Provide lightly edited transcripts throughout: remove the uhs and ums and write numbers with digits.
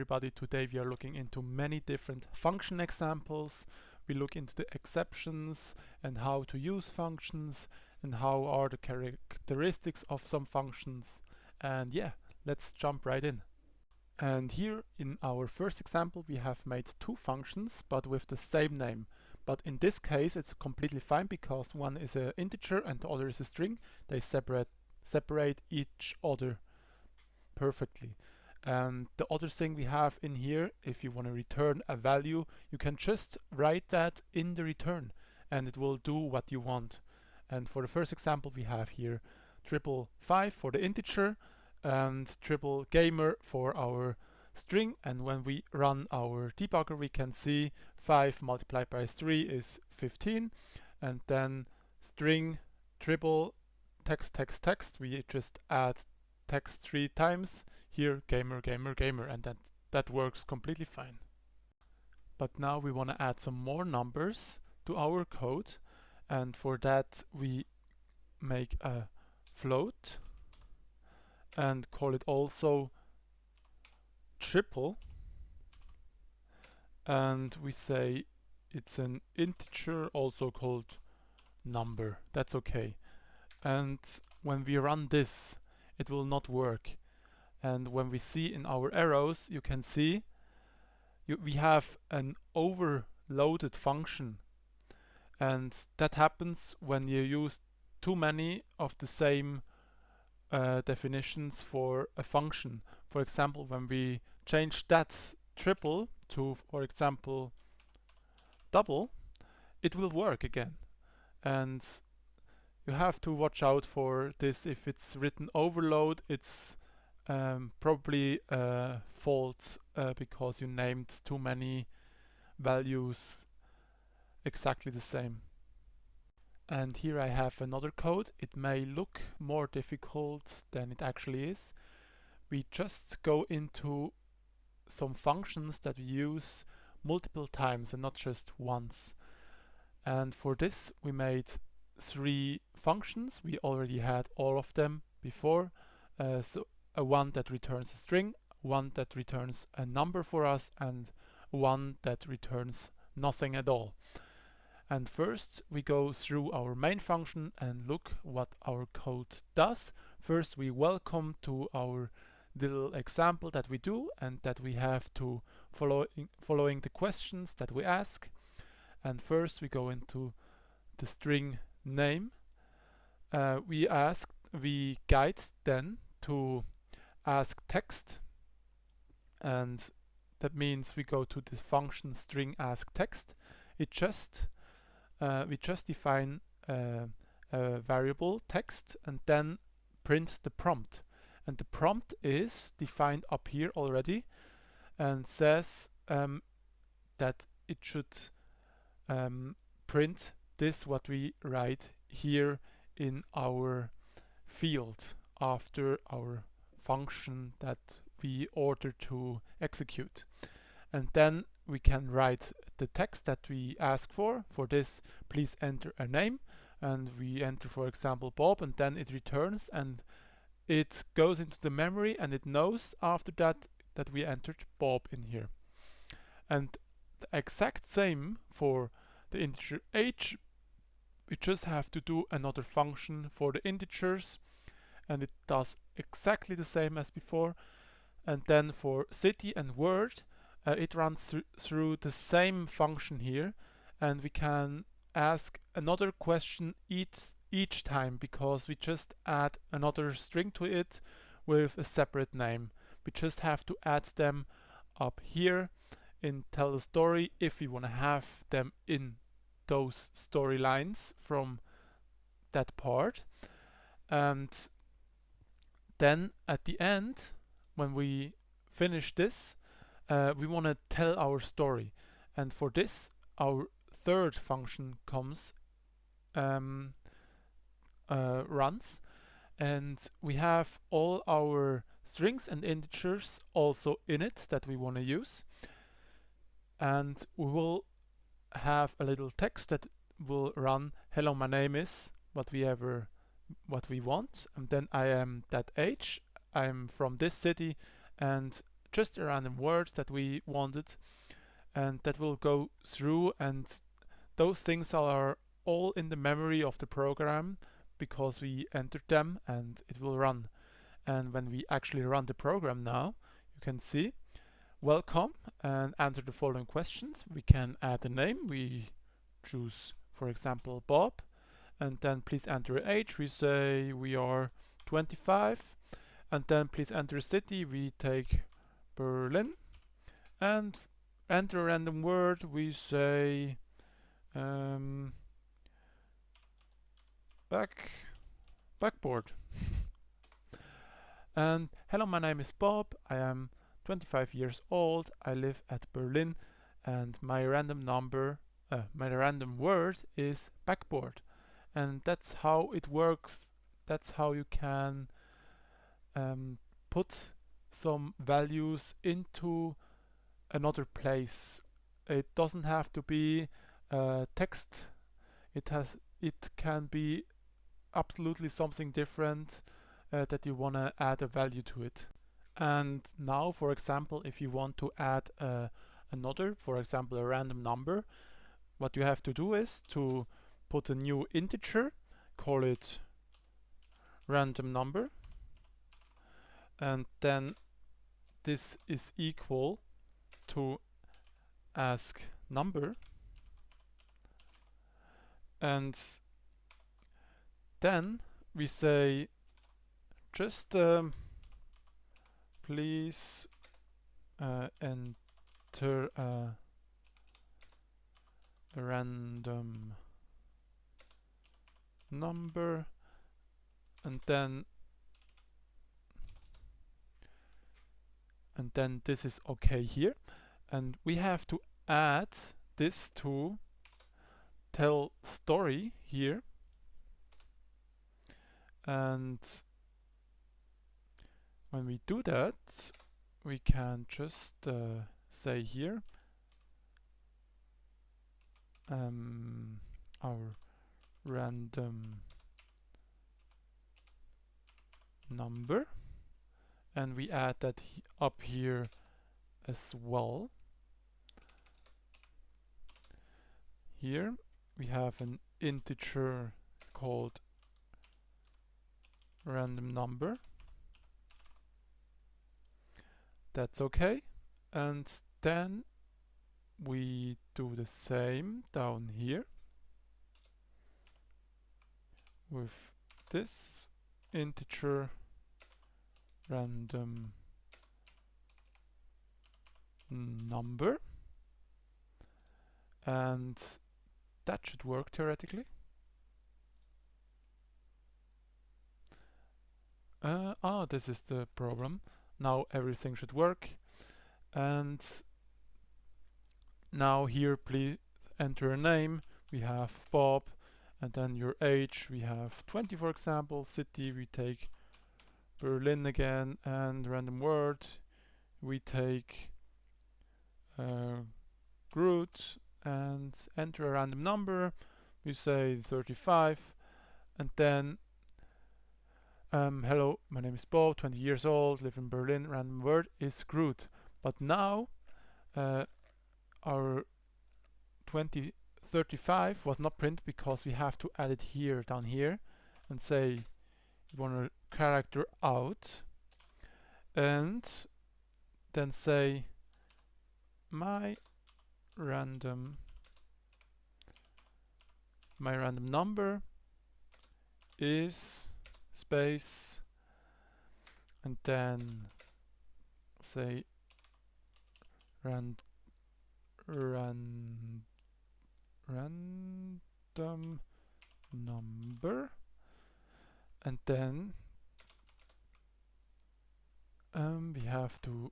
everybody. Today we are looking into many different function examples. We look into the exceptions and how to use functions and how are the characteristics of some functions. And yeah, let's jump right in. And here in our first example we have made two functions but with the same name. But in this case it's completely fine because one is an integer and the other is a string. They separate each other perfectly. And the other thing we have in here, if you want to return a value, you can just write that in the return and it will do what you want. And for the first example we have here 555 for the integer and triple gamer for our string, and when we run our debugger we can see 5 multiplied by 3 is 15, and then string triple text, we just add text 3 times, here gamer gamer gamer, and that works completely fine. But now we want to add some more numbers to our code, and for that we make a float and call it also triple, and we say it's an integer also called number. That's okay. And when we run this it will not work, and when we see in our arrows you can see we have an overloaded function, and that happens when you use too many of the same definitions for a function. For example, when we change that triple to, for example, double, it will work again. And you have to watch out for this. If it's written overload, it's probably a fault because you named too many values exactly the same. And here I have another code. It may look more difficult than it actually is. We just go into some functions that we use multiple times and not just once. And for this we made 3 functions. We already had all of them before. So a one that returns a string, one that returns a number for us, and one that returns nothing at all. And first we go through our main function and look what our code does. First we welcome to our little example that we do and that we have to following the questions that we ask. And first we go into the string name. We guide then to ask text, and that means we go to the function string ask text. We just define a variable text and then print the prompt, and the prompt is defined up here already and says that it should print this what we write here in our field after our function that we order to execute. And then we can write the text that we ask for. For this, please enter a name, and we enter, for example, Bob, and then it returns and it goes into the memory and it knows after that that we entered Bob in here. And the exact same for the integer age. We just have to do another function for the integers and it does exactly the same as before. And then for city and word, it runs through the same function here, and we can ask another question each time because we just add another string to it with a separate name. We just have to add them up here in tell the story if we want to have them in those storylines from that part. And then at the end, when we finish this, we want to tell our story, and for this our third function comes runs, and we have all our strings and integers also in it that we want to use, and we will have a little text that will run hello, my name is what we want, and then I am that age, I'm from this city, and just a random word that we wanted, and that will go through, and those things are all in the memory of the program because we entered them and it will run. And when we actually run the program now, you can see welcome and answer the following questions. We can add a name. We choose, for example, Bob, and then please enter age. We say we are 25, and then please enter a city. We take Berlin, and enter a random word. We say backboard. And hello, my name is Bob. I am 25 years old. I live at Berlin, and my random word is backboard. And that's how it works. That's how you can put some values into another place. It doesn't have to be text. It can be absolutely something different that you want to add a value to it. And now, for example, if you want to add another, for example, a random number, what you have to do is to put a new integer, call it random number, and then this is equal to ask number, and then we say just please enter a random number, and then this is okay here, and we have to add this to tell story here, and when we do that we can just say here our random number, and we add that up here as well. Here we have an integer called random number. That's okay. And then we do the same down here with this integer random number, and that should work theoretically. This is the problem. Now everything should work, and now here please enter a name. We have Bob, and then your age, we have 20 for example. City, we take Berlin again, and random word, we take Groot, and enter a random number. We say 35, and then hello, my name is Bob, 20 years old, live in Berlin, random word is Groot. But now our 2035 was not printed because we have to add it here, down here, and say you want a character out, and then say my random number is space, and then say random number, and then we have to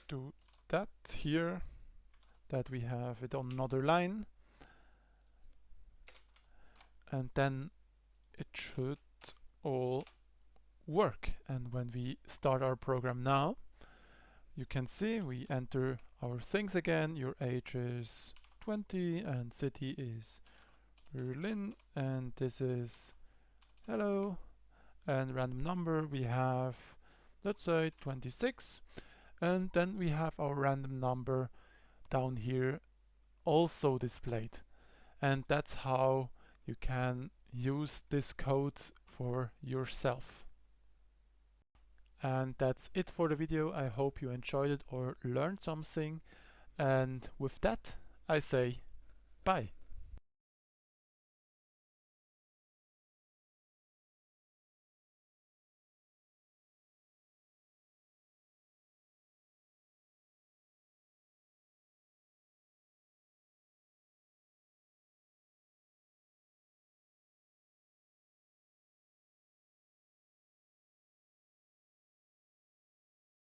do that here, that we have it on another line, and then it should all work. And when we start our program now, you can see we enter our things again. Your age is 20 and city is Berlin, and this is hello, and random number we have, let's say 26, And then we have our random number down here also displayed. And that's how you can use this code for yourself. And that's it for the video. I hope you enjoyed it or learned something. And with that, I say bye.